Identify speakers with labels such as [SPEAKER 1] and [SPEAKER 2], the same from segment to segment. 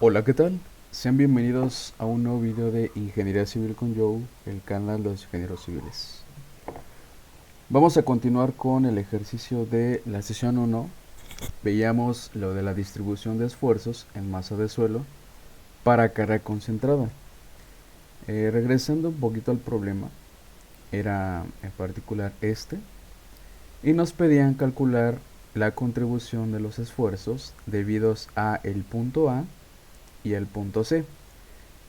[SPEAKER 1] Hola, ¿qué tal? Sean bienvenidos a un nuevo video de Ingeniería Civil con Joe, el canal de los ingenieros civiles. Vamos a continuar con el ejercicio de la sesión 1. Veíamos lo de la distribución de esfuerzos en masa de suelo para carga concentrada. Regresando un poquito al problema, era en particular este, y nos pedían calcular la contribución de los esfuerzos debidos a el punto A y el punto C.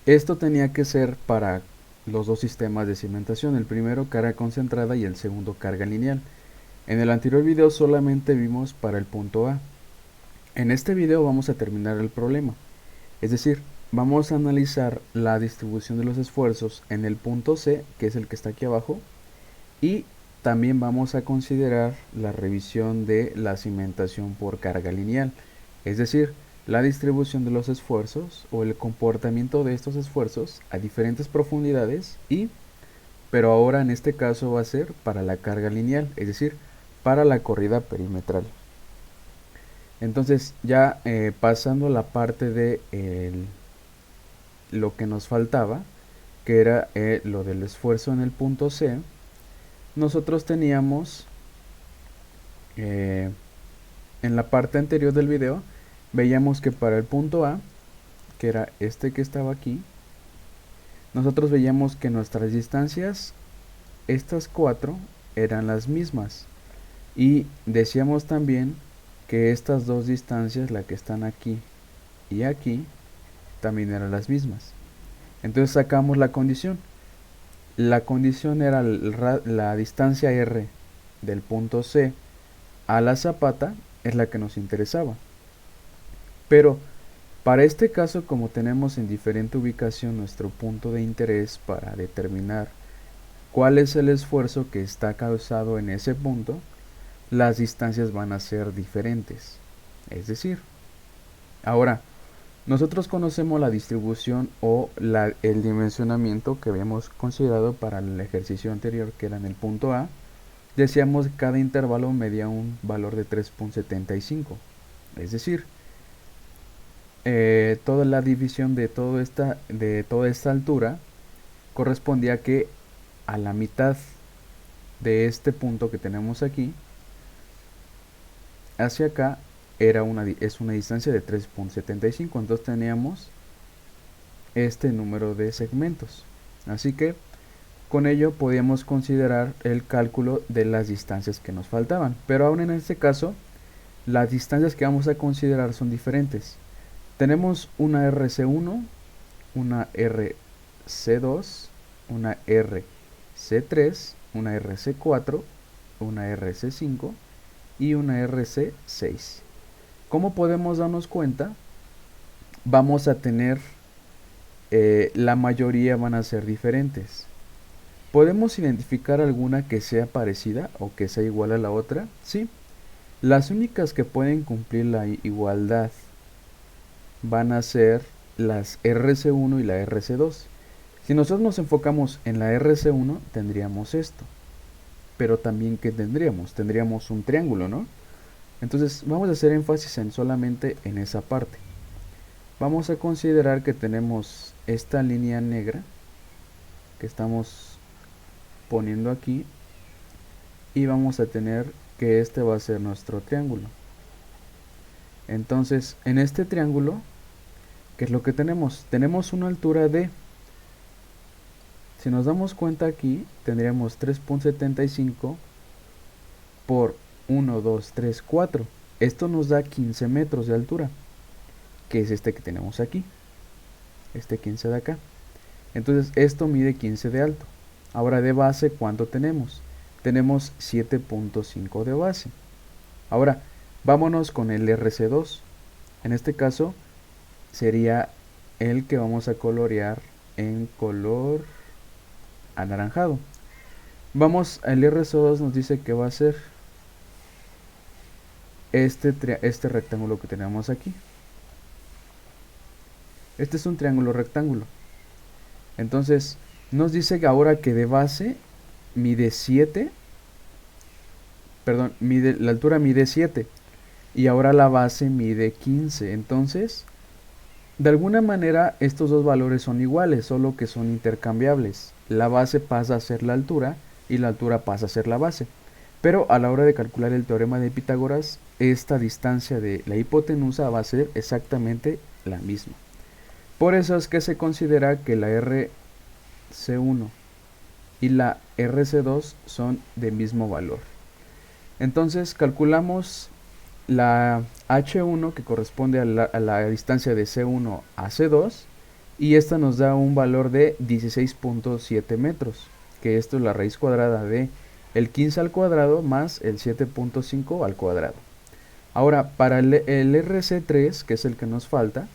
[SPEAKER 1] Esto tenía que ser para los dos sistemas de cimentación, el primero carga concentrada y el segundo carga lineal. En el anterior video solamente vimos para el punto A. En este video vamos a terminar el problema, es decir, vamos a analizar la distribución de los esfuerzos en el punto C, que es el que está aquí abajo, y también vamos a considerar la revisión de la cimentación por carga lineal, es decir, la distribución de los esfuerzos o el comportamiento de estos esfuerzos a diferentes profundidades pero ahora en este caso va a ser para la carga lineal, es decir, para la corrida perimetral. Entonces ya pasando a la parte de lo que nos faltaba, que era lo del esfuerzo en el punto C, nosotros teníamos en la parte anterior del video, veíamos que para el punto A, que era este que estaba aquí, nosotros veíamos que nuestras distancias, estas cuatro, eran las mismas. Y decíamos también que estas dos distancias, la que están aquí y aquí, también eran las mismas. Entonces sacamos la condición. La condición era la distancia R del punto C a la zapata, es la que nos interesaba. Pero para este caso, como tenemos en diferente ubicación nuestro punto de interés para determinar cuál es el esfuerzo que está causado en ese punto, las distancias van a ser diferentes. Es decir, ahora, nosotros conocemos la distribución o el dimensionamiento que habíamos considerado para el ejercicio anterior, que era en el punto A. Decíamos que cada intervalo medía un valor de 3,75. Es decir, toda la división de toda esta altura correspondía que a la mitad de este punto que tenemos aquí hacia acá es una distancia de 3,75. Entonces teníamos este número de segmentos, así que con ello podíamos considerar el cálculo de las distancias que nos faltaban, pero aún en este caso las distancias que vamos a considerar son diferentes. Tenemos una RC1, una RC2, una RC3, una RC4, una RC5 y una RC6. Como podemos darnos cuenta, vamos a tener, la mayoría van a ser diferentes. ¿Podemos identificar alguna que sea parecida o que sea igual a la otra? Sí. Las únicas que pueden cumplir la igualdad van a ser las RC1 y la RC2. Si nosotros nos enfocamos en la RC1, tendríamos esto. Pero también, ¿qué tendríamos? Tendríamos un triángulo, ¿no? Entonces vamos a hacer énfasis solamente en esa parte. Vamos a considerar que tenemos esta línea negra que estamos poniendo aquí y vamos a tener que este va a ser nuestro triángulo. Entonces en este triángulo, ¿qué es lo que tenemos? Tenemos una altura de, si nos damos cuenta aquí, tendríamos 3,75 por 1, 2, 3, 4. Esto nos da 15 metros de altura, que es este que tenemos aquí, este 15 de acá. Entonces esto mide 15 de alto. Ahora de base, ¿cuánto tenemos? Tenemos 7,5 de base. Ahora, vámonos con el RC2. En este caso, sería el que vamos a colorear en color anaranjado. Vamos, el RC2 nos dice que va a ser este rectángulo que tenemos aquí. Este es un triángulo rectángulo. Entonces, nos dice que ahora que de base mide 7, perdón, la altura mide 7 y ahora la base mide 15. Entonces, De alguna manera estos dos valores son iguales, solo que son intercambiables. La base pasa a ser la altura y la altura pasa a ser la base. Pero a la hora de calcular el teorema de Pitágoras, esta distancia de la hipotenusa va a ser exactamente la misma. Por eso es que se considera que la RC1 y la RC2 son de mismo valor. Entonces calculamos la H1, que corresponde a la distancia de C1 a C2, y esta nos da un valor de 16.7 metros, que esto es la raíz cuadrada de el 15 al cuadrado más el 7.5 al cuadrado. Ahora, para el RC3, que es el que nos falta,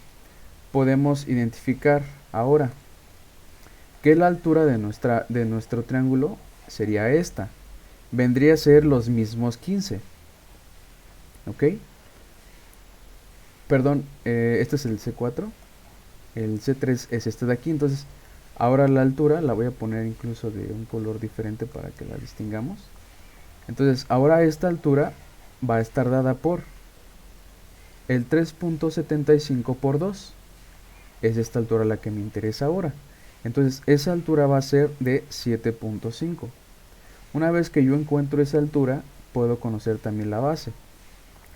[SPEAKER 1] podemos identificar ahora que la altura de nuestro triángulo sería esta. Vendría a ser los mismos 15. ¿Ok? Perdón, este es el C4. El C3 es este de aquí. Entonces, ahora la altura la voy a poner incluso de un color diferente para que la distingamos. Entonces, ahora esta altura va a estar dada por el 3.75 por 2. Es esta altura la que me interesa ahora. Entonces, esa altura va a ser de 7.5. Una vez que yo encuentro esa altura, puedo conocer también la base.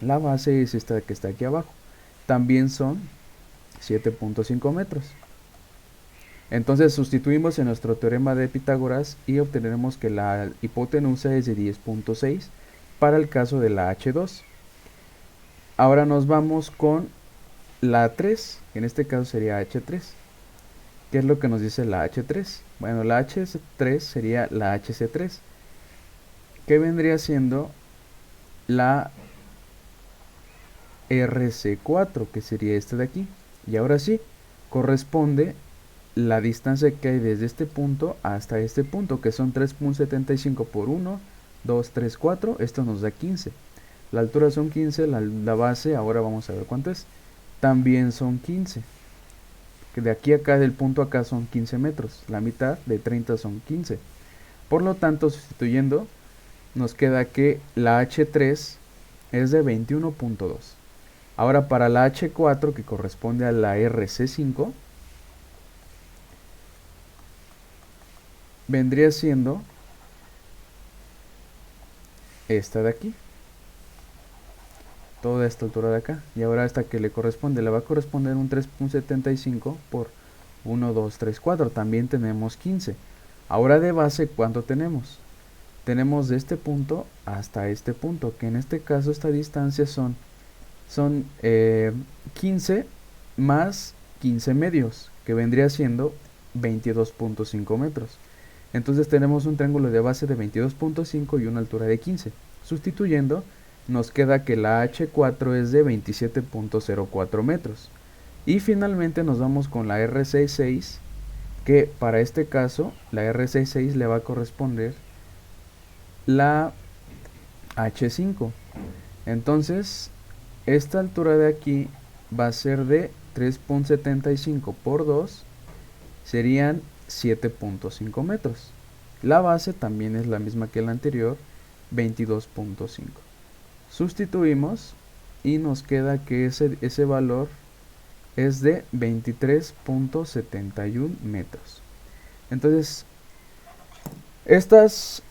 [SPEAKER 1] La base es esta que está aquí abajo. También son 7.5 metros. Entonces sustituimos en nuestro teorema de Pitágoras y obtendremos que la hipotenusa es de 10.6 para el caso de la H2. Ahora nos vamos con la 3, que en este caso sería H3. ¿Qué es lo que nos dice la H3? Bueno, la H3 sería la HC3, que vendría siendo la RC4, que sería este de aquí. Y ahora sí, corresponde la distancia que hay desde este punto hasta este punto, que son 3.75 por 1, 2, 3, 4. Esto nos da 15. La altura son 15, la base, ahora vamos a ver cuánto es. También son 15. Que de aquí a acá, del punto a acá, son 15 metros. La mitad de 30 son 15. Por lo tanto, sustituyendo, nos queda que la H3 es de 21.2. Ahora para la H4, que corresponde a la RC5, vendría siendo esta de aquí. Toda esta altura de acá. Y ahora esta que le corresponde, le va a corresponder un 3.75 por 1, 2, 3, 4. También tenemos 15. Ahora de base, ¿cuánto tenemos? Tenemos de este punto hasta este punto, que en este caso esta distancia son 15 más 15 medios, que vendría siendo 22.5 metros. Entonces tenemos un triángulo de base de 22.5 y una altura de 15. Sustituyendo, nos queda que la H4 es de 27.04 metros. Y finalmente nos vamos con la RC6, que para este caso la RC6 le va a corresponder la H5. Entonces esta altura de aquí va a ser de 3.75 por 2, serían 7.5 metros. La base también es la misma que la anterior, 22.5. Sustituimos y nos queda que ese valor es de 23.71 metros. Entonces, estas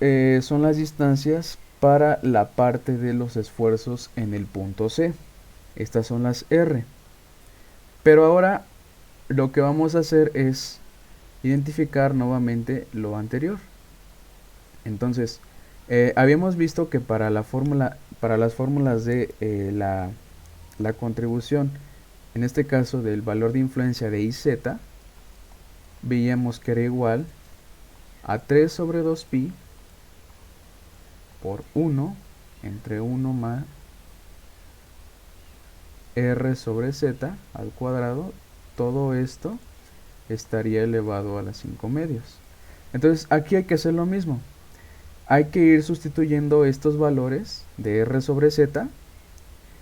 [SPEAKER 1] son las distancias para la parte de los esfuerzos en el punto C. Estas son las R. Pero ahora lo que vamos a hacer es identificar nuevamente lo anterior. Entonces, habíamos visto que para las fórmulas de la contribución, en este caso del valor de influencia de IZ, veíamos que era igual a 3 sobre 2pi por 1 entre 1 más r sobre z al cuadrado. Todo esto estaría elevado a las 5 medios. Entonces aquí hay que hacer lo mismo. Hay que ir sustituyendo estos valores de r sobre z.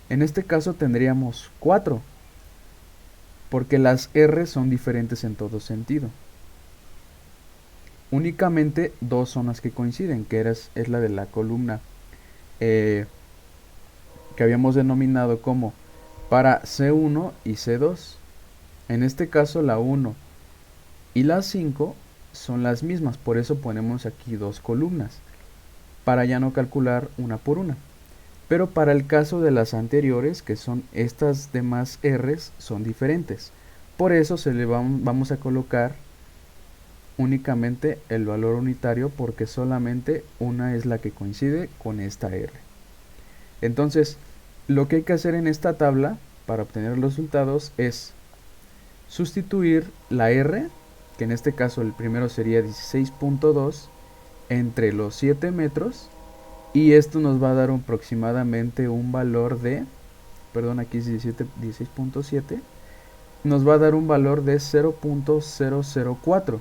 [SPEAKER 1] En este caso tendríamos 4, porque las r son diferentes en todo sentido. Únicamente dos son las que coinciden, que es la de la columna que habíamos denominado como para C1 y C2. En este caso la 1 y la 5 son las mismas, por eso ponemos aquí dos columnas, para ya no calcular una por una. Pero para el caso de las anteriores, que son estas demás R's, son diferentes. Por eso vamos a colocar únicamente el valor unitario, porque solamente una es la que coincide con esta R. Entonces, lo que hay que hacer en esta tabla para obtener los resultados es sustituir la R, que en este caso el primero sería 16.2, entre los 7 metros, y esto nos va a dar aproximadamente un valor de, perdón, aquí es 16.7, nos va a dar un valor de 0.004,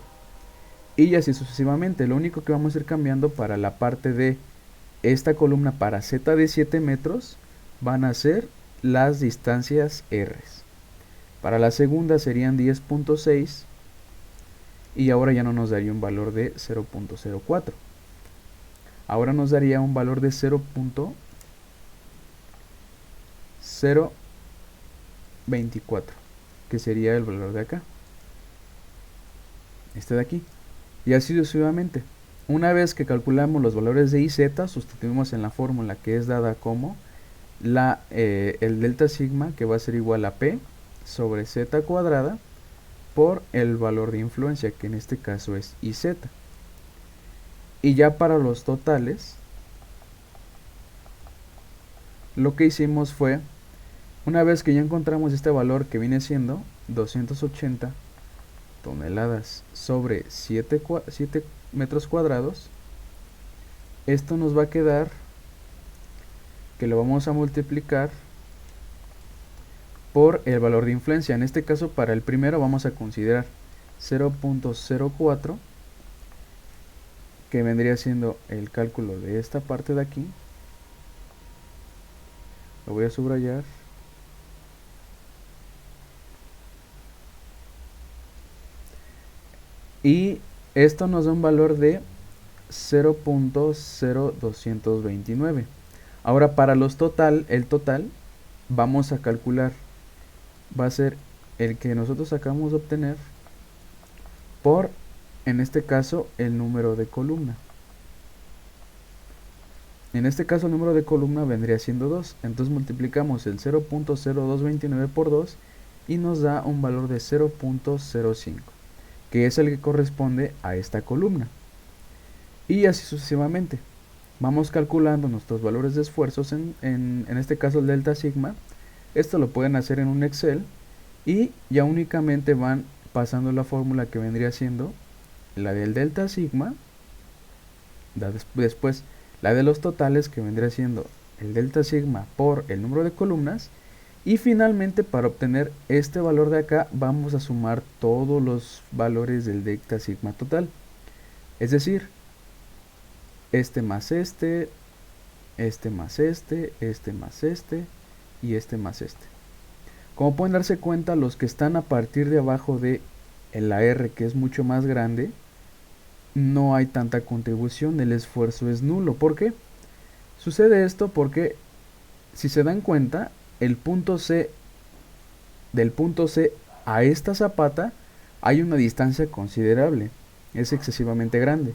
[SPEAKER 1] y así sucesivamente. Lo único que vamos a ir cambiando para la parte de esta columna, para z de 7 metros, van a ser las distancias R. Para la segunda serían 10.6, y ahora ya no nos daría un valor de 0.04. Ahora nos daría un valor de 0.024, que sería el valor de acá, este de aquí, y así sucesivamente. Una vez que calculamos los valores de y z, sustituimos en la fórmula que es dada como el delta sigma, que va a ser igual a P sobre z cuadrada por el valor de influencia, que en este caso es IZ. Y ya para los totales, lo que hicimos fue, una vez que ya encontramos este valor que viene siendo 280 toneladas sobre 7 metros cuadrados, esto nos va a quedar que lo vamos a multiplicar por el valor de influencia. En este caso, para el primero vamos a considerar 0.04, que vendría siendo el cálculo de esta parte de aquí. Lo voy a subrayar. Y esto nos da un valor de 0.0229. Ahora para el total vamos a calcular, va a ser el que nosotros acabamos de obtener por, en este caso, el número de columna. En este caso el número de columna vendría siendo 2, entonces multiplicamos el 0.0229 por 2 y nos da un valor de 0.05, que es el que corresponde a esta columna. Y así sucesivamente. Vamos calculando nuestros valores de esfuerzos, en este caso el delta sigma. Esto lo pueden hacer en un Excel y ya únicamente van pasando la fórmula que vendría siendo la del delta sigma, después la de los totales, que vendría siendo el delta sigma por el número de columnas, y finalmente para obtener este valor de acá vamos a sumar todos los valores del delta sigma total, es decir, este más este más este más este y este más este. Como pueden darse cuenta, los que están a partir de abajo de la R, que es mucho más grande, no hay tanta contribución, el esfuerzo es nulo. ¿Por qué? Sucede esto porque, si se dan cuenta, el punto C, del punto C a esta zapata hay una distancia considerable, es excesivamente grande.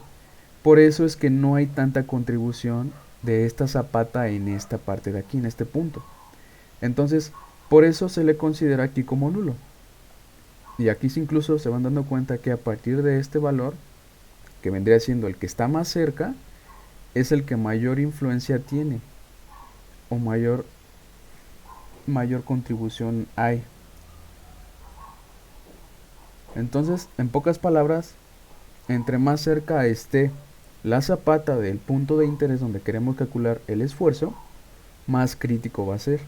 [SPEAKER 1] Por eso es que no hay tanta contribución de esta zapata en esta parte de aquí, en este punto. Entonces, por eso se le considera aquí como nulo. Y aquí incluso se van dando cuenta que a partir de este valor, que vendría siendo el que está más cerca, es el que mayor influencia tiene, o mayor contribución hay. Entonces, en pocas palabras, entre más cerca esté la zapata del punto de interés donde queremos calcular el esfuerzo, más crítico va a ser.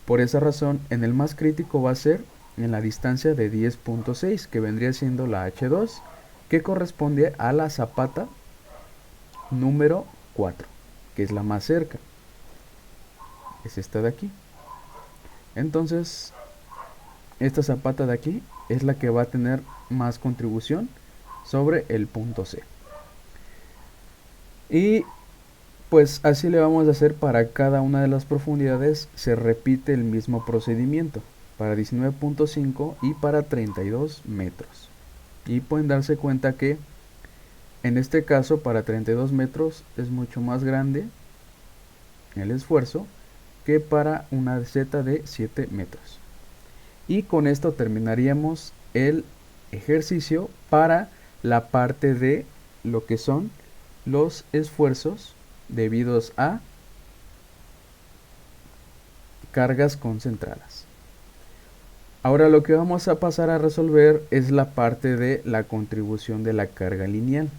[SPEAKER 1] Por esa razón, en el más crítico va a ser en la distancia de 10.6, que vendría siendo la H2, que corresponde a la zapata número 4, que es la más cerca. Es esta de aquí. Entonces, esta zapata de aquí es la que va a tener más contribución sobre el punto C. Y pues así le vamos a hacer para cada una de las profundidades, se repite el mismo procedimiento. para 19.5 y para 32 metros. Y pueden darse cuenta que en este caso para 32 metros es mucho más grande el esfuerzo que para una Z de 7 metros. Y con esto terminaríamos el ejercicio para la parte de lo que son los esfuerzos debidos a cargas concentradas. Ahora lo que vamos a pasar a resolver es la parte de la contribución de la carga lineal,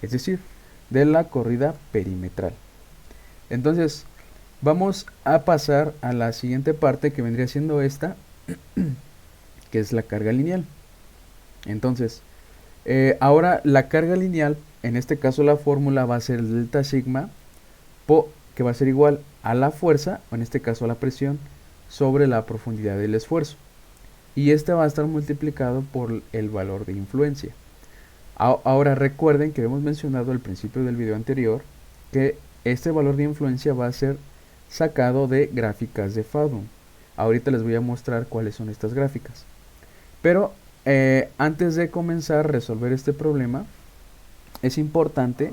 [SPEAKER 1] es decir, de la corrida perimetral. Entonces, vamos a pasar a la siguiente parte que vendría siendo esta, que es la carga lineal. Entonces, ahora la carga lineal, en este caso la fórmula va a ser el delta sigma, que va a ser igual a la fuerza, o en este caso a la presión, sobre la profundidad del esfuerzo. Y este va a estar multiplicado por el valor de influencia. Ahora recuerden que hemos mencionado al principio del video anterior que este valor de influencia va a ser sacado de gráficas de Fathom. Ahorita les voy a mostrar cuáles son estas gráficas. Pero antes de comenzar a resolver este problema, es importante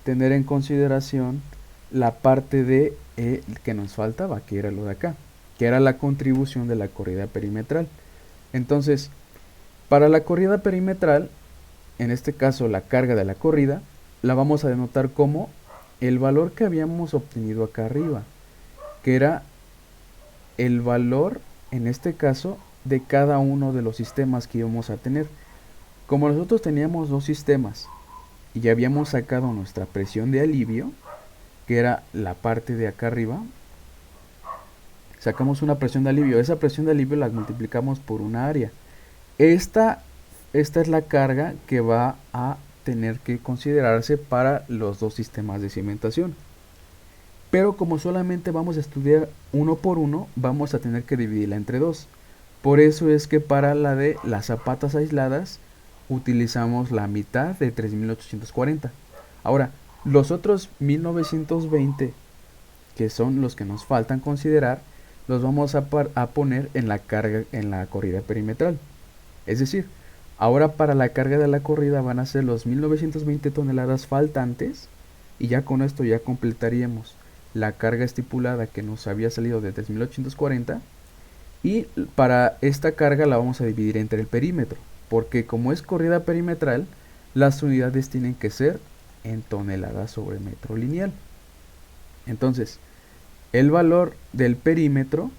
[SPEAKER 1] tener en consideración la parte de que nos faltaba, que era lo de acá, que era la contribución de la corrida perimetral. Entonces, para la corrida perimetral, en este caso la carga de la corrida, la vamos a denotar como el valor que habíamos obtenido acá arriba, que era el valor, en este caso, de cada uno de los sistemas que íbamos a tener. Como nosotros teníamos dos sistemas y ya habíamos sacado nuestra presión de alivio, que era la parte de acá arriba, sacamos una presión de alivio. Esa presión de alivio la multiplicamos por una área. Esta es la carga que va a tener que considerarse para los dos sistemas de cimentación. Pero como solamente vamos a estudiar uno por uno, vamos a tener que dividirla entre dos. Por eso es que para la de las zapatas aisladas utilizamos la mitad de 3840. Ahora, los otros 1920, que son los que nos faltan considerar, los vamos a poner en la carga, en la corrida perimetral. Es decir, ahora para la carga de la corrida van a ser los 1920 toneladas faltantes, y ya con esto ya completaríamos la carga estipulada que nos había salido de 3840. Y para esta carga la vamos a dividir entre el perímetro, porque como es corrida perimetral, las unidades tienen que ser en toneladas sobre metro lineal. Entonces, el valor del perímetro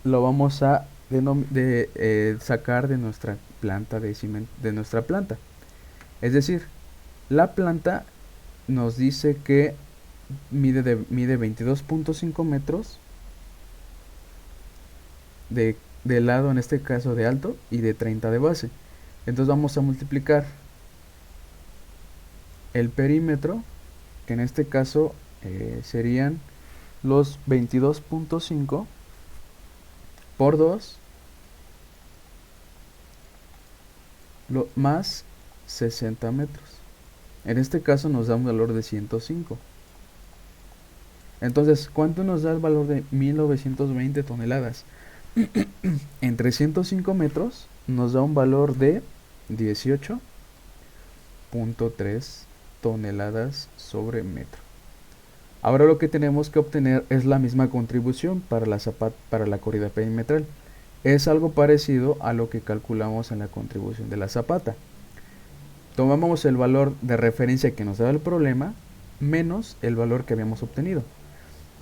[SPEAKER 1] lo vamos a sacar de nuestra planta de nuestra planta. Es decir, la planta nos dice que mide 22.5 metros de lado, en este caso de alto, y de 30 de base. Entonces vamos a multiplicar el perímetro, que en este caso serían los 22.5 por 2 más 60 metros. En este caso nos da un valor de 105. Entonces, ¿cuánto nos da el valor de 1920 toneladas? En 305 metros nos da un valor de 18.3 toneladas sobre metro. Ahora lo que tenemos que obtener es la misma contribución para la corrida perimetral. Es algo parecido a lo que calculamos en la contribución de la zapata. Tomamos el valor de referencia que nos da el problema menos el valor que habíamos obtenido.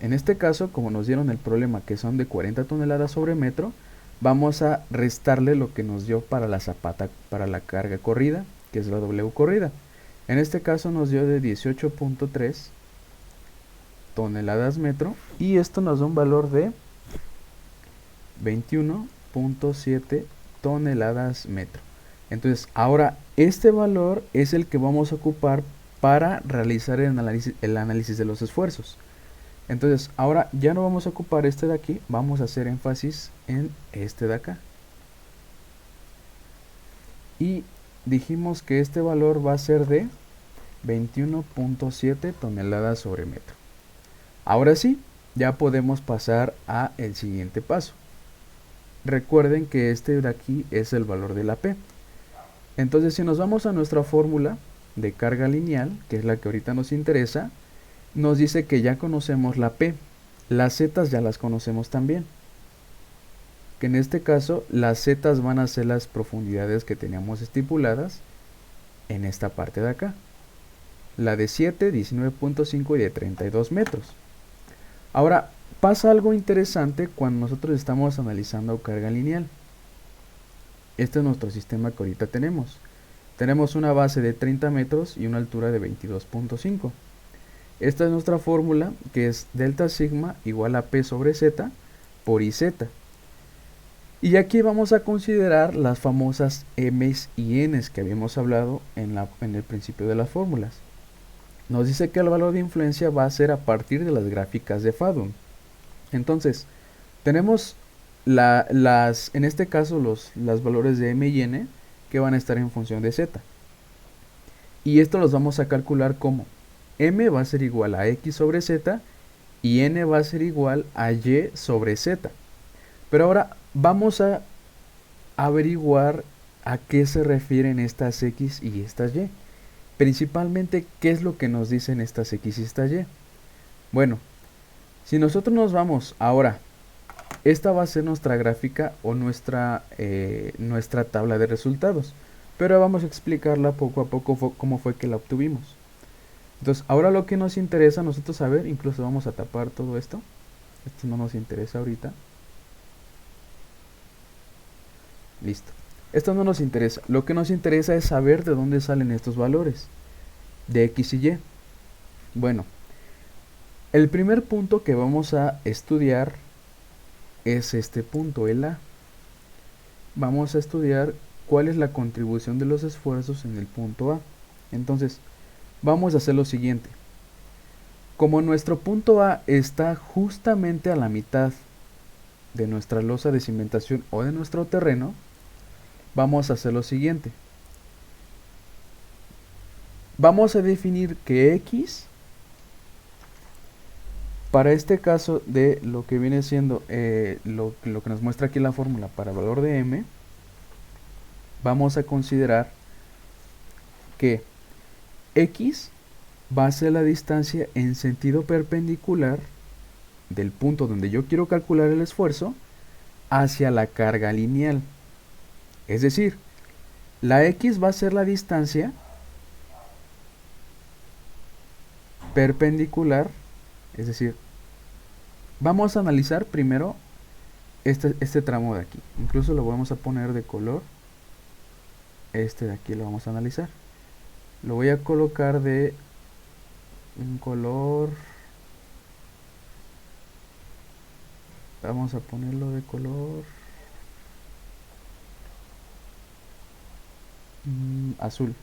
[SPEAKER 1] En este caso, como nos dieron el problema que son de 40 toneladas sobre metro, vamos a restarle lo que nos dio para la zapata, para la carga corrida, que es la W corrida. En este caso nos dio de 18.3 toneladas metro, y esto nos da un valor de 21.7 toneladas metro. Entonces, ahora este valor es el que vamos a ocupar para realizar el análisis de los esfuerzos. Entonces, ahora ya no vamos a ocupar este de aquí, vamos a hacer énfasis en este de acá. Y dijimos que este valor va a ser de 21.7 toneladas sobre metro. Ahora sí, ya podemos pasar a el siguiente paso. recuerden que este de aquí es el valor de la P. Entonces, si nos vamos a nuestra fórmula de carga lineal, que es la que ahorita nos interesa, nos dice que ya conocemos la P. Las zetas ya las conocemos también. Que en este caso, las zetas van a ser las profundidades que teníamos estipuladas en esta parte de acá. La de 7, 19.5 y de 32 metros. Ahora, pasa algo interesante cuando nosotros estamos analizando carga lineal. Este es nuestro sistema que ahorita tenemos. Tenemos una base de 30 metros y una altura de 22.5. Esta es nuestra fórmula, que es delta sigma igual a P sobre Z por IZ. Y aquí vamos a considerar las famosas M's y N's que habíamos hablado en el principio de las fórmulas. Nos dice que el valor de influencia va a ser a partir de las gráficas de Fadum. Entonces, tenemos en este caso los valores de M y N que van a estar en función de Z. Y esto los vamos a calcular como M va a ser igual a X sobre Z y N va a ser igual a Y sobre Z. Pero ahora vamos a averiguar a qué se refieren estas X y estas Y. Principalmente, ¿qué es lo que nos dicen estas X y estas Y? Bueno, si nosotros nos vamos ahora, esta va a ser nuestra gráfica o nuestra tabla de resultados. Pero vamos a explicarla poco a poco cómo fue que la obtuvimos. Entonces, ahora lo que nos interesa a nosotros saber, incluso vamos a tapar todo esto. Esto no nos interesa ahorita. Listo. Esto no nos interesa. Lo que nos interesa es saber de dónde salen estos valores de X y Y. Bueno, el primer punto que vamos a estudiar es este punto, el A. Vamos a estudiar cuál es la contribución de los esfuerzos en el punto A. Entonces, vamos a hacer lo siguiente. Como nuestro punto A está justamente a la mitad de nuestra losa de cimentación o de nuestro terreno, vamos a hacer lo siguiente. Vamos a definir que X, para este caso de lo que viene siendo lo que nos muestra aquí la fórmula para el valor de M, vamos a considerar que X va a ser la distancia en sentido perpendicular del punto donde yo quiero calcular el esfuerzo hacia la carga lineal. Es decir, la X va a ser la distancia perpendicular, es decir, vamos a analizar primero este tramo de aquí. Incluso lo vamos a poner de color. Este de aquí lo vamos a analizar. Lo voy a colocar de un color. Vamos a ponerlo de color azul.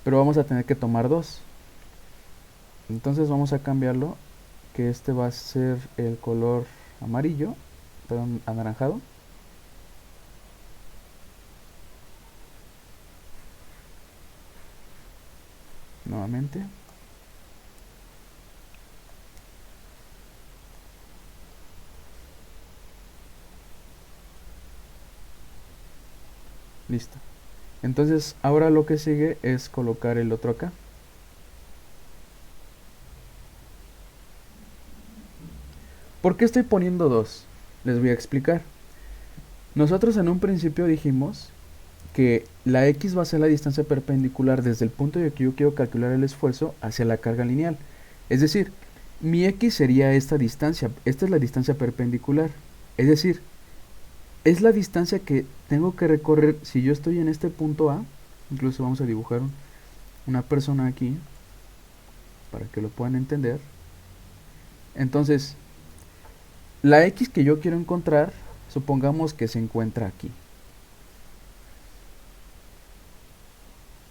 [SPEAKER 1] Pero vamos a tener que tomar dos. Entonces vamos a cambiarlo, que este va a ser el color amarillo, perdón, anaranjado. Nuevamente. Listo. Entonces ahora lo que sigue es colocar el otro acá. ¿Por qué estoy poniendo dos? Les voy a explicar. Nosotros en un principio dijimos que la X va a ser la distancia perpendicular desde el punto de que yo quiero calcular el esfuerzo hacia la carga lineal. Es decir, mi X sería esta distancia. Esta es la distancia perpendicular. Es decir, es la distancia que tengo que recorrer si yo estoy en este punto A. Incluso vamos a dibujar una persona aquí para que lo puedan entender. Entonces, la X que yo quiero encontrar, supongamos que se encuentra aquí.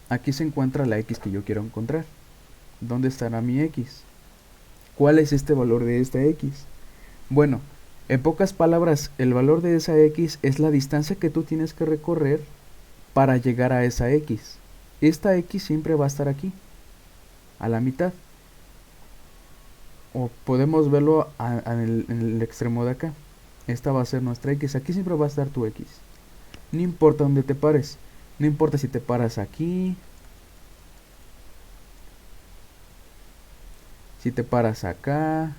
[SPEAKER 1] Aquí se encuentra la X que yo quiero encontrar. ¿Dónde estará mi X? ¿Cuál es este valor de esta X? Bueno, en pocas palabras, el valor de esa X es la distancia que tú tienes que recorrer para llegar a esa X. Esta X siempre va a estar aquí, a la mitad. O podemos verlo en el extremo de acá. Esta va a ser nuestra X. Aquí siempre va a estar tu X. No importa dónde te pares. No importa si te paras aquí, si te paras acá,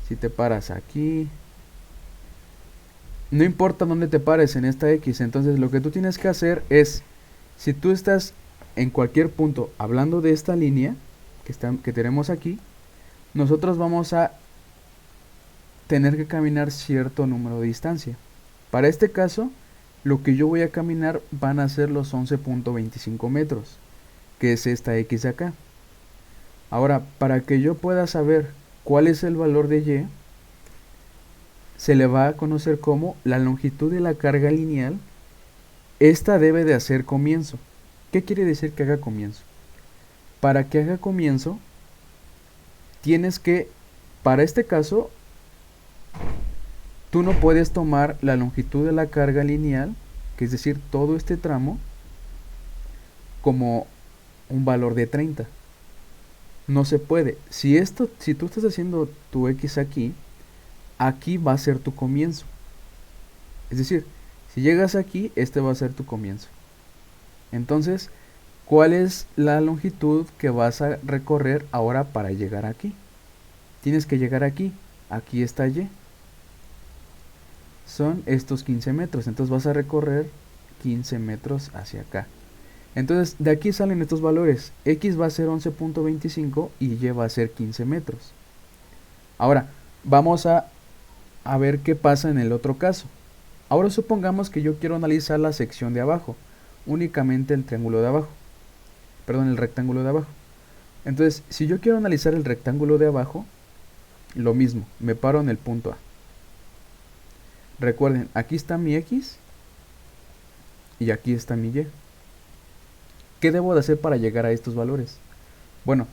[SPEAKER 1] si te paras aquí. No importa dónde te pares en esta X. Entonces lo que tú tienes que hacer es, si tú estás en cualquier punto hablando de esta línea que tenemos aquí, nosotros vamos a tener que caminar cierto número de distancia. Para este caso, lo que yo voy a caminar van a ser los 11.25 metros, que es esta X de acá. Ahora, para que yo pueda saber cuál es el valor de Y, se le va a conocer como la longitud de la carga lineal. Esta debe de hacer comienzo. ¿Qué quiere decir que haga comienzo? Para que haga comienzo, tienes que, para este caso, tú no puedes tomar la longitud de la carga lineal, que es decir, todo este tramo, como un valor de 30. No se puede. Si tú estás haciendo tu X aquí, aquí va a ser tu comienzo. Es decir, si llegas aquí, este va a ser tu comienzo. Entonces, ¿cuál es la longitud que vas a recorrer ahora para llegar aquí? Tienes que llegar aquí. Aquí está Y. Son estos 15 metros. Entonces vas a recorrer 15 metros hacia acá. Entonces, de aquí salen estos valores. X va a ser 11.25 y Y va a ser 15 metros. Ahora, vamos a ver qué pasa en el otro caso. Ahora supongamos que yo quiero analizar la sección de abajo, únicamente el triángulo de abajo. Perdón, el rectángulo de abajo. Entonces, si yo quiero analizar el rectángulo de abajo, lo mismo, me paro en el punto A. Recuerden, aquí está mi X y aquí está mi Y. ¿Qué debo de hacer para llegar a estos valores? Bueno,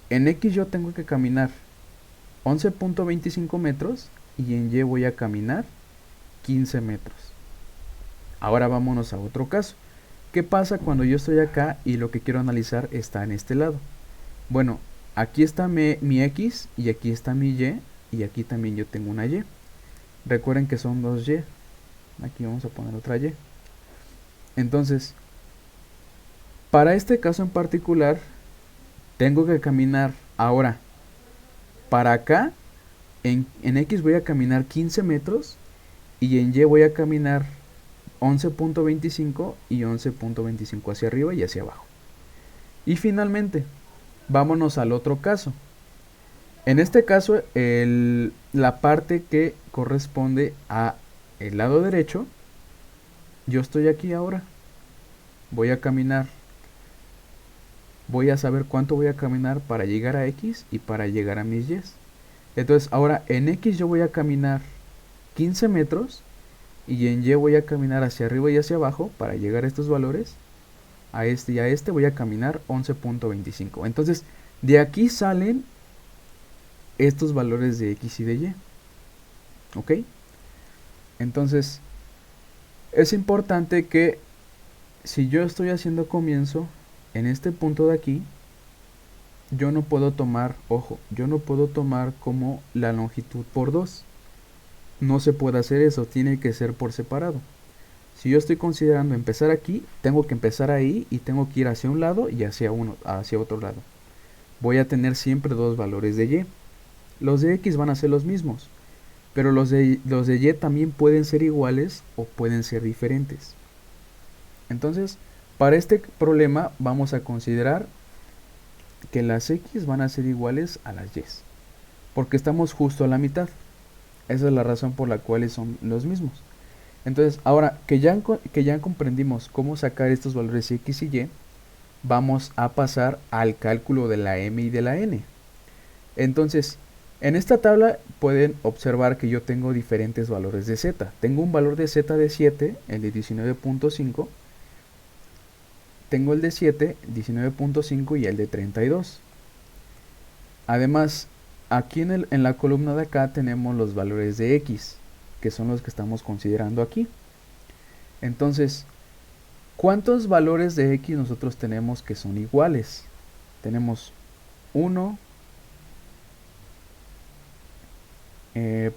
[SPEAKER 1] en X yo tengo que caminar 11.25 metros y en Y voy a caminar 15 metros. Ahora vámonos a otro caso. ¿Qué pasa cuando yo estoy acá y lo que quiero analizar está en este lado? Bueno, aquí está mi X y aquí está mi Y y aquí también yo tengo una Y. Recuerden que son dos Y. Aquí vamos a poner otra Y. Entonces, para este caso en particular, tengo que caminar ahora para acá. En X voy a caminar 15 metros y en Y voy a caminar 11.25 y 11.25 hacia arriba y hacia abajo. Y finalmente, vámonos al otro caso. En este caso, la parte que corresponde a el lado derecho, yo estoy aquí ahora. Voy a caminar. Voy a saber cuánto voy a caminar para llegar a X y para llegar a mis Y. Entonces, ahora en X yo voy a caminar 15 metros y en Y voy a caminar hacia arriba y hacia abajo para llegar a estos valores. A este y a este voy a caminar 11.25. Entonces, de aquí salen estos valores de X y de Y. ¿Ok? Entonces, es importante que si yo estoy haciendo comienzo en este punto de aquí, yo no puedo tomar, ojo, yo no puedo tomar como la longitud por 2. No se puede hacer eso, tiene que ser por separado. Si yo estoy considerando empezar aquí, tengo que empezar ahí y tengo que ir hacia un lado y hacia otro lado. Voy a tener siempre dos valores de Y. Los de X van a ser los mismos, pero los de Y también pueden ser iguales o pueden ser diferentes. Entonces, para este problema vamos a considerar que las X van a ser iguales a las Y, porque estamos justo a la mitad. Esa es la razón por la cual son los mismos. Entonces, ahora que ya comprendimos cómo sacar estos valores X y Y, vamos a pasar al cálculo de la M y de la N. Entonces, en esta tabla pueden observar que yo tengo diferentes valores de Z. Tengo un valor de Z de 7, el de 19.5. Tengo el de 7, 19.5 y el de 32. Además, aquí en la columna de acá tenemos los valores de X, que son los que estamos considerando aquí. Entonces, ¿cuántos valores de X nosotros tenemos que son iguales? Tenemos 1,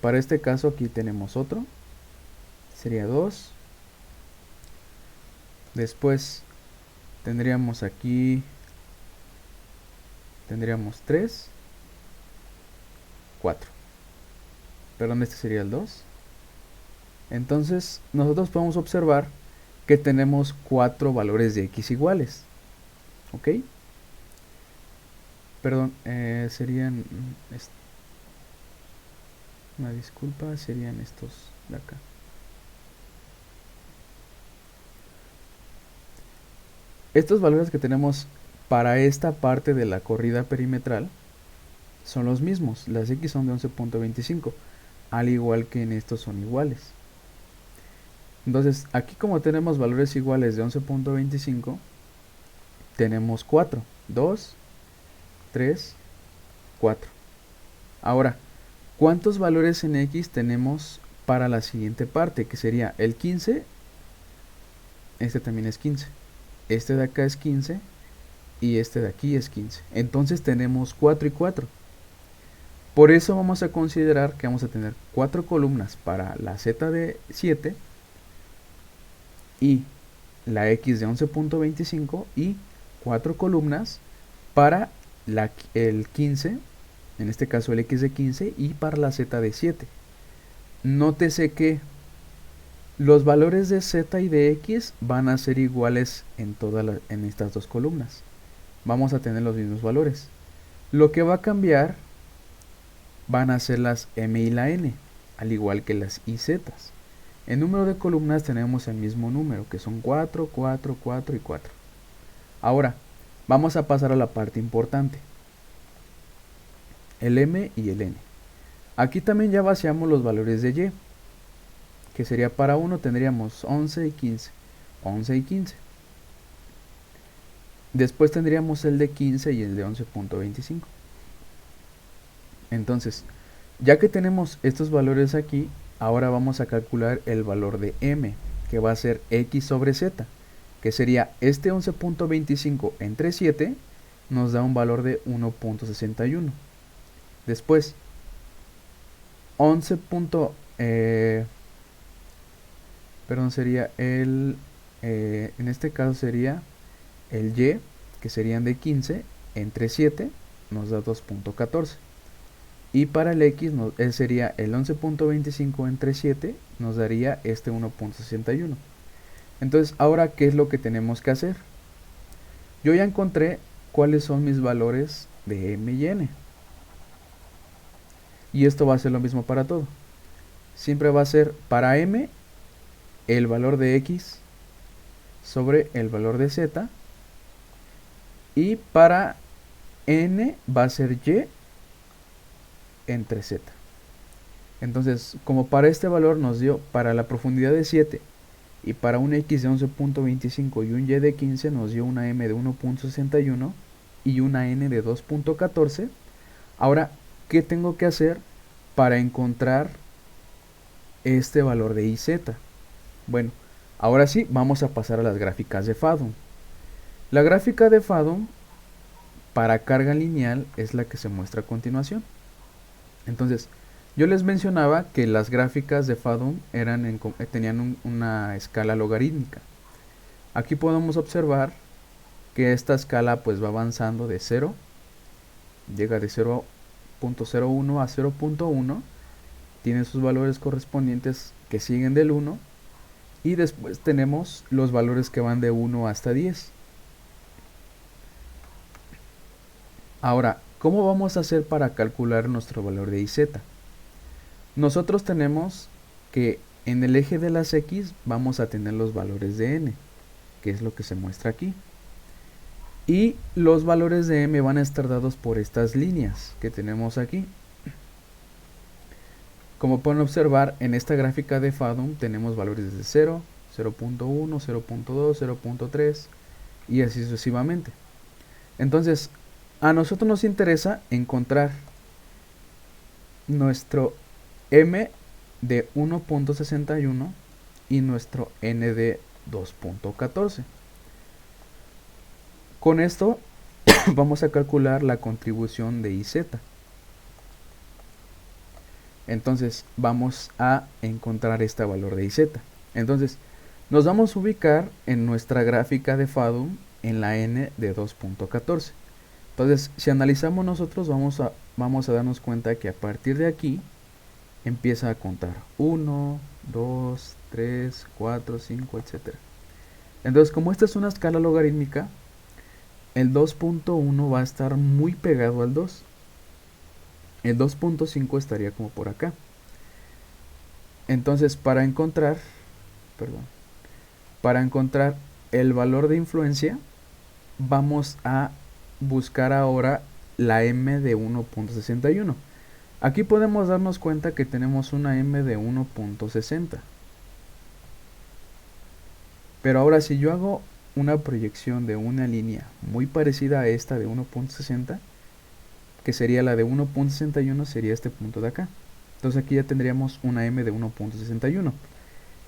[SPEAKER 1] Para este caso aquí tenemos otro, sería 2. Después tendríamos aquí, tendríamos 3, 4. Perdón, este sería el 2. Entonces nosotros podemos observar que tenemos 4 valores de x iguales. ¿Ok? Perdón, serían... Una disculpa, serían estos de acá. Estos valores que tenemos para esta parte de la corrida perimetral son los mismos. Las x son de 11.25, al igual que en estos son iguales. Entonces, aquí como tenemos valores iguales de 11.25, tenemos 4. 2, 3, 4. Ahora, ¿cuántos valores en x tenemos para la siguiente parte? Que sería el 15. Este también es 15. Este de acá es 15. Y este de aquí es 15. Entonces tenemos 4 y 4. Por eso vamos a considerar que vamos a tener 4 columnas para la z de 7 y la x de 11.25 y 4 columnas para el 15, en este caso el x de 15, y para la z de 7. Nótese que los valores de z y de x van a ser iguales en estas dos columnas. Vamos a tener los mismos valores. Lo que va a cambiar van a ser las m y la n, al igual que las y z. En número de columnas tenemos el mismo número, que son 4, 4, 4 y 4. Ahora, vamos a pasar a la parte importante. El m y el n. Aquí también ya vaciamos los valores de y, que sería para 1 tendríamos 11 y 15. 11 y 15. Después tendríamos el de 15 y el de 11.25. Entonces, ya que tenemos estos valores aquí, ahora vamos a calcular el valor de m, que va a ser x sobre z, que sería este 11.25 entre 7, nos da un valor de 1.61. Después, 11. Sería el... en este caso sería el y, que serían de 15, entre 7, nos da 2.14. Y para el x sería el 11.25 entre 7, nos daría este 1.61. Entonces, ahora, ¿qué es lo que tenemos que hacer? Yo ya encontré cuáles son mis valores de m y n. Y esto va a ser lo mismo para todo. Siempre va a ser para m el valor de x sobre el valor de z. Y para n va a ser y entre z. Entonces, como para este valor nos dio para la profundidad de 7 y para un x de 11.25 y un y de 15 nos dio una m de 1.61 y una n de 2.14. Ahora, ¿qué tengo que hacer para encontrar este valor de iz? Bueno, ahora sí, vamos a pasar a las gráficas de Fathom. La gráfica de Fathom para carga lineal es la que se muestra a continuación. Entonces, yo les mencionaba que las gráficas de Fathom tenían una escala logarítmica. Aquí podemos observar que esta escala pues va avanzando de 0, llega de 0.01 a 0.1, tiene sus valores correspondientes que siguen del 1, y después tenemos los valores que van de 1 hasta 10. Ahora, ¿cómo vamos a hacer para calcular nuestro valor de iz? Nosotros tenemos que en el eje de las x vamos a tener los valores de n, que es lo que se muestra aquí. Y los valores de m van a estar dados por estas líneas que tenemos aquí. Como pueden observar, en esta gráfica de Fathom tenemos valores desde 0, 0.1, 0.2, 0.3 y así sucesivamente. Entonces, a nosotros nos interesa encontrar nuestro m de 1.61 y nuestro n de 2.14. Con esto vamos a calcular la contribución de iz. Entonces vamos a encontrar este valor de IZ. Entonces nos vamos a ubicar en nuestra gráfica de FADUM en la n de 2.14. Entonces si analizamos nosotros vamos a darnos cuenta que a partir de aquí empieza a contar 1, 2, 3, 4, 5, etc. Entonces como esta es una escala logarítmica, el 2.1 va a estar muy pegado al 2. El 2.5 estaría como por acá. Entonces para encontrar el valor de influencia, vamos a buscar ahora la m de 1.61. Aquí podemos darnos cuenta que tenemos una m de 1.60. Pero ahora si yo hago una proyección de una línea muy parecida a esta de 1.60, que sería la de 1.61, sería este punto de acá. Entonces aquí ya tendríamos una m de 1.61.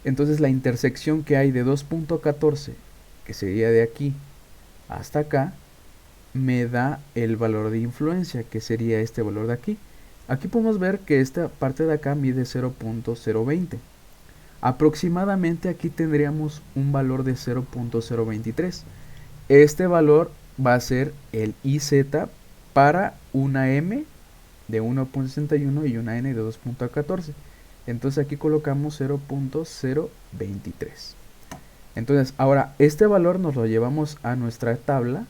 [SPEAKER 1] Entonces la intersección que hay de 2.14, que sería de aquí hasta acá, me da el valor de influencia, que sería este valor de aquí. Aquí podemos ver que esta parte de acá mide 0.020. Aproximadamente aquí tendríamos un valor de 0.023. Este valor va a ser el IZ para una M de 1.61 y una N de 2.14. Entonces aquí colocamos 0.023. Entonces ahora este valor nos lo llevamos a nuestra tabla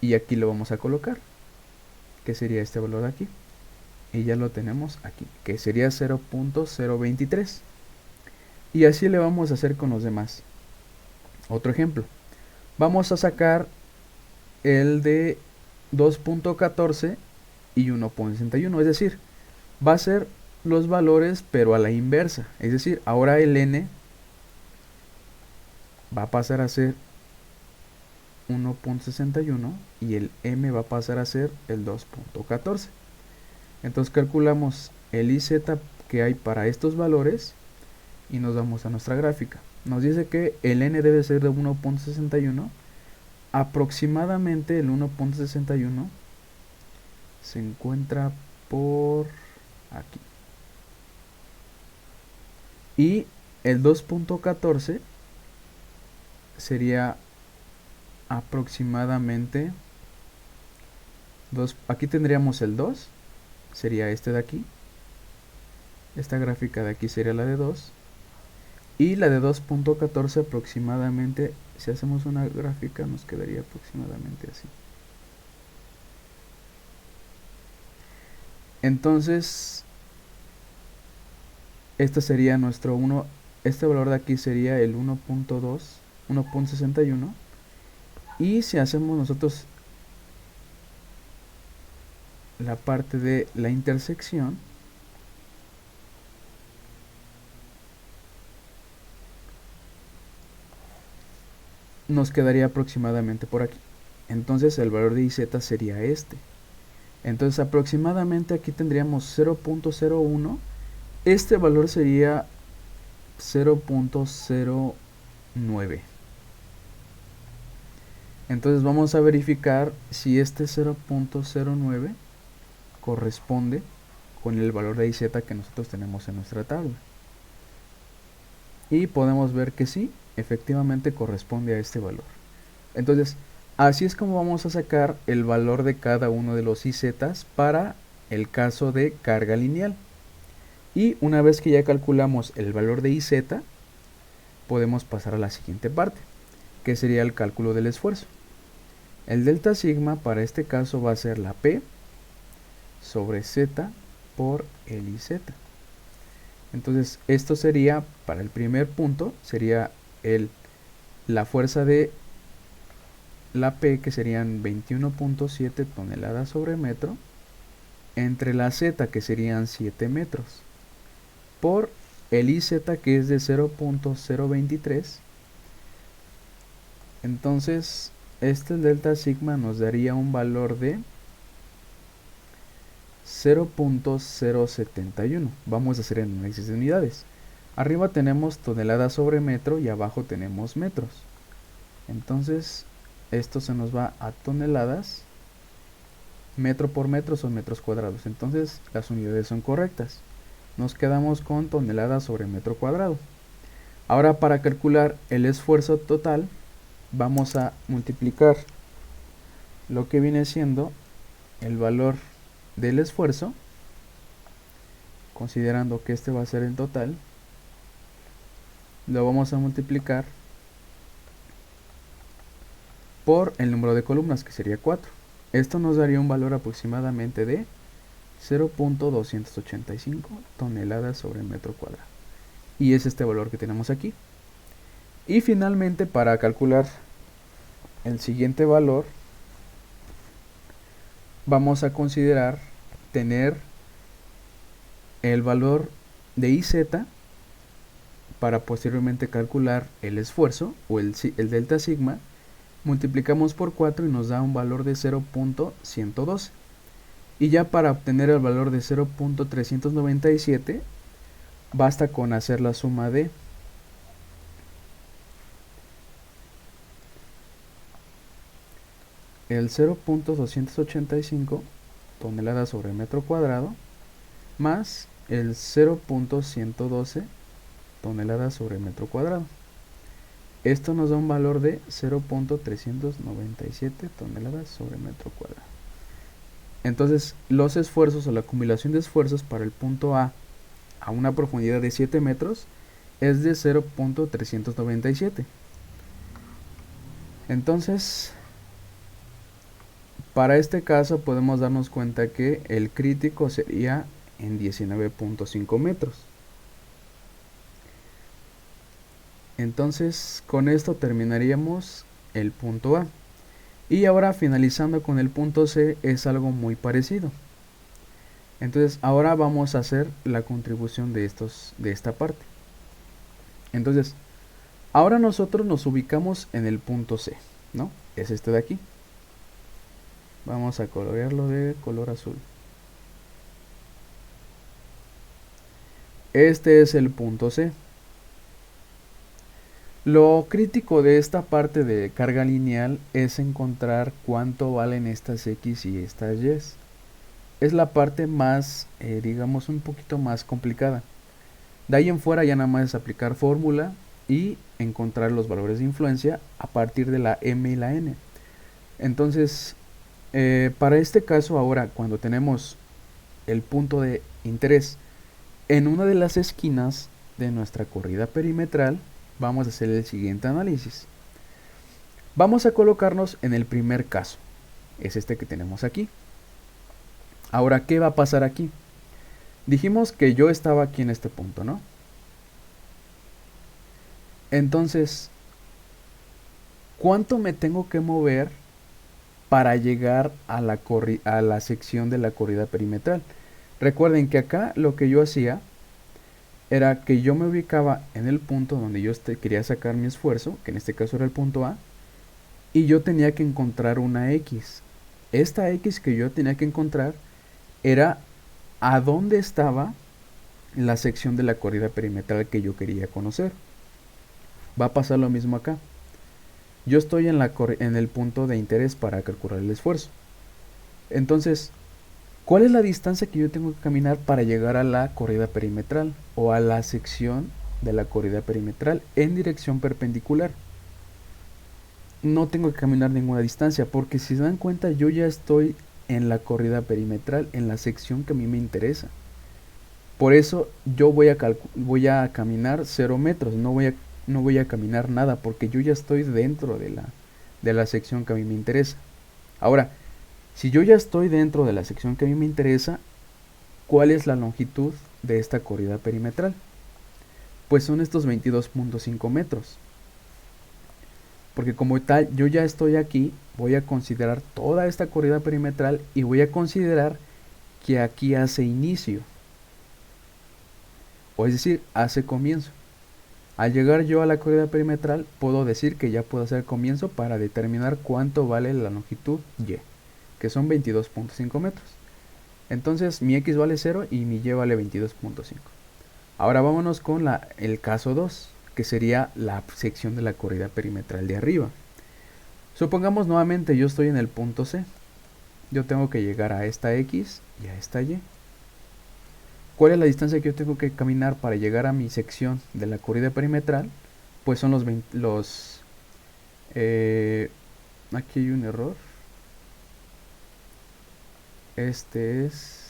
[SPEAKER 1] y aquí lo vamos a colocar, que sería este valor de aquí. Y ya lo tenemos aquí, que sería 0.023. Y así le vamos a hacer con los demás. Otro ejemplo. Vamos a sacar el de 2.14 y 1.61. Es decir, va a ser los valores pero a la inversa. Es decir, ahora el n va a pasar a ser 1.61 y el m va a pasar a ser el 2.14. Entonces calculamos el IZ que hay para estos valores y nos vamos a nuestra gráfica. Nos dice que el n debe ser de 1.61. Aproximadamente el 1.61 se encuentra por aquí. Y el 2.14 sería aproximadamente aquí tendríamos el 2, sería este de aquí. Esta gráfica de aquí sería la de 2. Y la de 2.14 aproximadamente, si hacemos una gráfica, nos quedaría aproximadamente así. Entonces, este sería nuestro 1, este valor de aquí sería el 1.2, 1.61. Y si hacemos nosotros la parte de la intersección, nos quedaría aproximadamente por aquí. Entonces el valor de IZ sería este. Entonces aproximadamente aquí tendríamos 0.01. Este valor sería 0.09. Entonces vamos a verificar si este 0.09 corresponde con el valor de IZ que nosotros tenemos en nuestra tabla. Y podemos ver que sí, efectivamente corresponde a este valor. Entonces, así es como vamos a sacar el valor de cada uno de los IZs para el caso de carga lineal. Y una vez que ya calculamos el valor de IZ, podemos pasar a la siguiente parte, que sería el cálculo del esfuerzo. El delta sigma para este caso va a ser la P sobre Z por el IZ. Entonces esto sería, para el primer punto, sería la fuerza de la P, que serían 21.7 toneladas sobre metro, entre la Z, que serían 7 metros, por el IZ, que es de 0.023. Entonces este delta sigma nos daría un valor de 0.071. Vamos a hacer el análisis de unidades. Arriba tenemos toneladas sobre metro y abajo tenemos metros. Entonces esto se nos va a toneladas. Metro por metro son metros cuadrados. Entonces las unidades son correctas. Nos quedamos con toneladas sobre metro cuadrado. Ahora, para calcular el esfuerzo total, vamos a multiplicar lo que viene siendo el valor del esfuerzo, considerando que este va a ser el total, lo vamos a multiplicar por el número de columnas, que sería 4. Esto nos daría un valor aproximadamente de 0.285 toneladas sobre metro cuadrado. Y es este valor que tenemos aquí. Y finalmente, para calcular el siguiente valor, vamos a considerar tener el valor de IZ para posteriormente calcular el esfuerzo o el delta sigma. Multiplicamos por 4 y nos da un valor de 0.112. Y ya para obtener el valor de 0.397 basta con hacer la suma de el 0.285 toneladas sobre metro cuadrado más el 0.112 toneladas sobre metro cuadrado. Esto nos da un valor de 0.397 toneladas sobre metro cuadrado. Entonces, los esfuerzos o la acumulación de esfuerzos para el punto A una profundidad de 7 metros es de 0.397. Entonces, para este caso podemos darnos cuenta que el crítico sería en 19.5 metros. Entonces, con esto terminaríamos el punto A. Y ahora, finalizando con el punto C, es algo muy parecido. Entonces, ahora vamos a hacer la contribución de esta parte. Entonces, ahora nosotros nos ubicamos en el punto C, ¿no? Es este de aquí. Vamos a colorearlo de color azul. Este es el punto C. Lo crítico de esta parte de carga lineal es encontrar cuánto valen estas X y estas Y. Es la parte más, digamos, un poquito más complicada. De ahí en fuera ya nada más es aplicar fórmula y encontrar los valores de influencia a partir de la M y la N. Entonces, para este caso ahora, cuando tenemos el punto de interés en una de las esquinas de nuestra corrida perimetral, vamos a hacer el siguiente análisis. Vamos a colocarnos en el primer caso. Es este que tenemos aquí. Ahora, ¿qué va a pasar aquí? Dijimos que yo estaba aquí en este punto, ¿no? Entonces, ¿cuánto me tengo que mover para llegar a la sección de la corrida perimetral? Recuerden que acá lo que yo hacía era que yo me ubicaba en el punto donde yo quería sacar mi esfuerzo, que en este caso era el punto A, y yo tenía que encontrar una X. Esta X que yo tenía que encontrar era a dónde estaba la sección de la corrida perimetral que yo quería conocer. Va a pasar lo mismo acá. Yo estoy en el punto de interés para calcular el esfuerzo. Entonces, ¿cuál es la distancia que yo tengo que caminar para llegar a la corrida perimetral o a la sección de la corrida perimetral en dirección perpendicular? No tengo que caminar ninguna distancia, porque si se dan cuenta yo ya estoy en la corrida perimetral, en la sección que a mí me interesa. Por eso yo voy a caminar 0 metros, no voy a caminar nada, porque yo ya estoy dentro de la sección que a mí me interesa. Ahora, si yo ya estoy dentro de la sección que a mí me interesa, ¿cuál es la longitud de esta corrida perimetral? Pues son estos 22.5 metros. Porque como tal, yo ya estoy aquí, voy a considerar toda esta corrida perimetral y voy a considerar que aquí hace inicio. O es decir, hace comienzo. Al llegar yo a la corrida perimetral, puedo decir que ya puedo hacer comienzo para determinar cuánto vale la longitud Y, que son 22.5 metros. Entonces mi X vale 0 y mi Y vale 22.5. Ahora vámonos con el caso 2, que sería la sección de la corrida perimetral de arriba. Supongamos nuevamente yo estoy en el punto C. Yo tengo que llegar a esta X y a esta Y. ¿Cuál es la distancia que yo tengo que caminar para llegar a mi sección de la corrida perimetral? Pues son aquí hay un error. Estos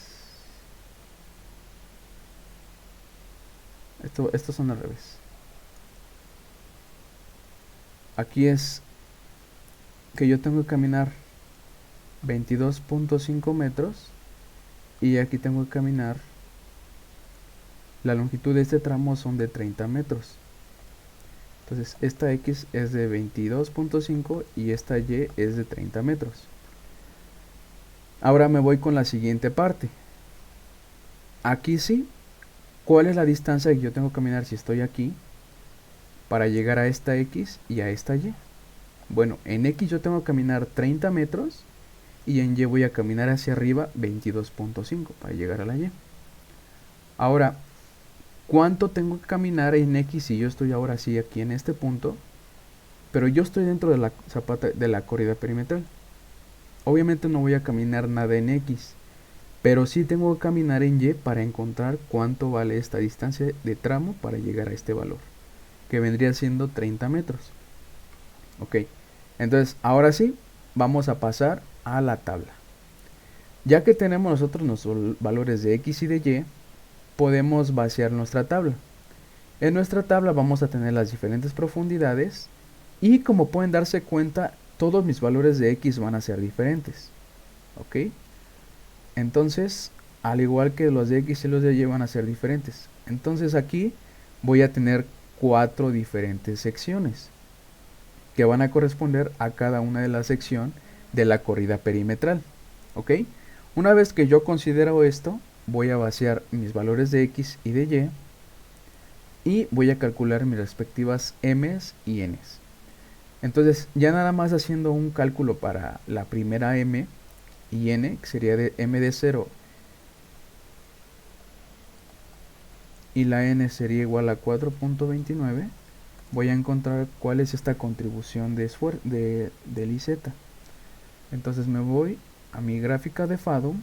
[SPEAKER 1] son al revés. Aquí es que yo tengo que caminar 22.5 metros y aquí tengo que caminar, la longitud de este tramo son de 30 metros. Entonces esta X es de 22.5 y esta Y es de 30 metros. Ahora me voy con la siguiente parte. Aquí sí, ¿cuál es la distancia que yo tengo que caminar si estoy aquí para llegar a esta X y a esta Y? Bueno, en X yo tengo que caminar 30 metros y en Y voy a caminar hacia arriba 22.5 para llegar a la Y. Ahora, ¿cuánto tengo que caminar en X si yo estoy ahora sí aquí en este punto? Pero yo estoy dentro de la zapata de la corrida perimetral. Obviamente no voy a caminar nada en X, pero sí tengo que caminar en Y para encontrar cuánto vale esta distancia de tramo para llegar a este valor, que vendría siendo 30 metros. Ok, entonces ahora sí, vamos a pasar a la tabla. Ya que tenemos nosotros nuestros valores de X y de Y, podemos vaciar nuestra tabla. En nuestra tabla vamos a tener las diferentes profundidades y, como pueden darse cuenta, todos mis valores de X van a ser diferentes. ¿Ok? Entonces, al igual que los de X y los de Y van a ser diferentes. Entonces aquí voy a tener 4 diferentes secciones que van a corresponder a cada una de las secciones de la corrida perimetral. ¿Ok? Una vez que yo considero esto, voy a vaciar mis valores de X y de Y y voy a calcular mis respectivas M's y N's. Entonces, ya nada más haciendo un cálculo para la primera M y N, que sería de M de 0 y la N sería igual a 4.29, voy a encontrar cuál es esta contribución del IZ. Entonces me voy a mi gráfica de FADOM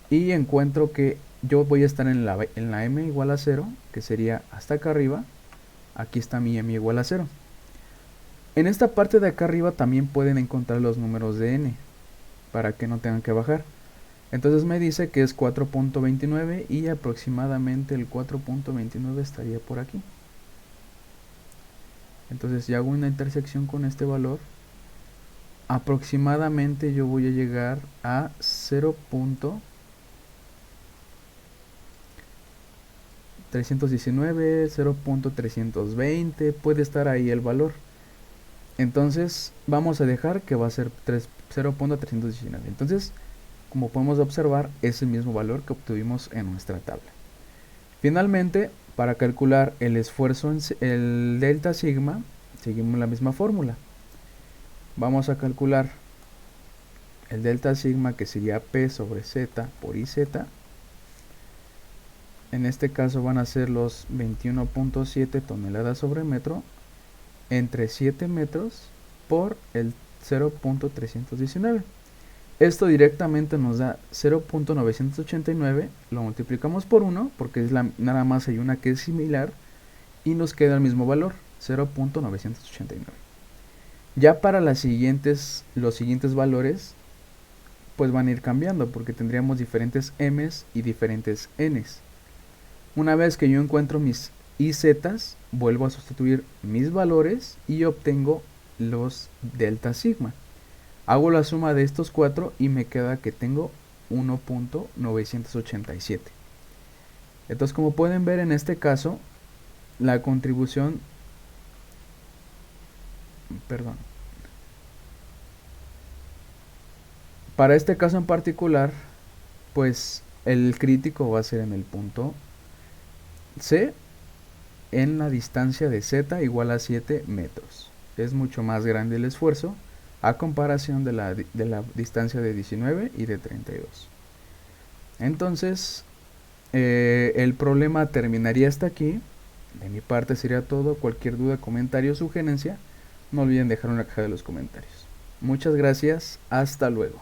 [SPEAKER 1] y encuentro que yo voy a estar en la M igual a 0, que sería hasta acá arriba. Aquí está mi M igual a 0. En esta parte de acá arriba también pueden encontrar los números de N, para que no tengan que bajar. Entonces me dice que es 4.29 y aproximadamente el 4.29 estaría por aquí. Entonces si hago una intersección con este valor, aproximadamente yo voy a llegar a 0.319, 0.320, puede estar ahí el valor. Entonces vamos a dejar que va a ser 0.319. Entonces, como podemos observar, es el mismo valor que obtuvimos en nuestra tabla. Finalmente, para calcular el esfuerzo, el delta sigma, seguimos la misma fórmula. Vamos a calcular el delta sigma, que sería P sobre Z por IZ. En este caso van a ser los 21.7 toneladas sobre metro entre 7 metros por el 0.319. Esto directamente nos da 0.989, lo multiplicamos por 1 porque nada más hay una que es similar y nos queda el mismo valor, 0.989. Ya para los siguientes valores pues van a ir cambiando porque tendríamos diferentes M's y diferentes N's. Una vez que yo encuentro mis IZs, vuelvo a sustituir mis valores y obtengo los delta sigma. Hago la suma de estos 4 y me queda que tengo 1.987. Entonces, como pueden ver en este caso, la contribución, para este caso en particular, pues el crítico va a ser en el punto C, en la distancia de Z igual a 7 metros. Es mucho más grande el esfuerzo a comparación de la distancia de 19 y de 32. Entonces, el problema terminaría hasta aquí. De mi parte sería todo. Cualquier duda, comentario o sugerencia, no olviden dejar una caja de los comentarios. Muchas gracias. Hasta luego.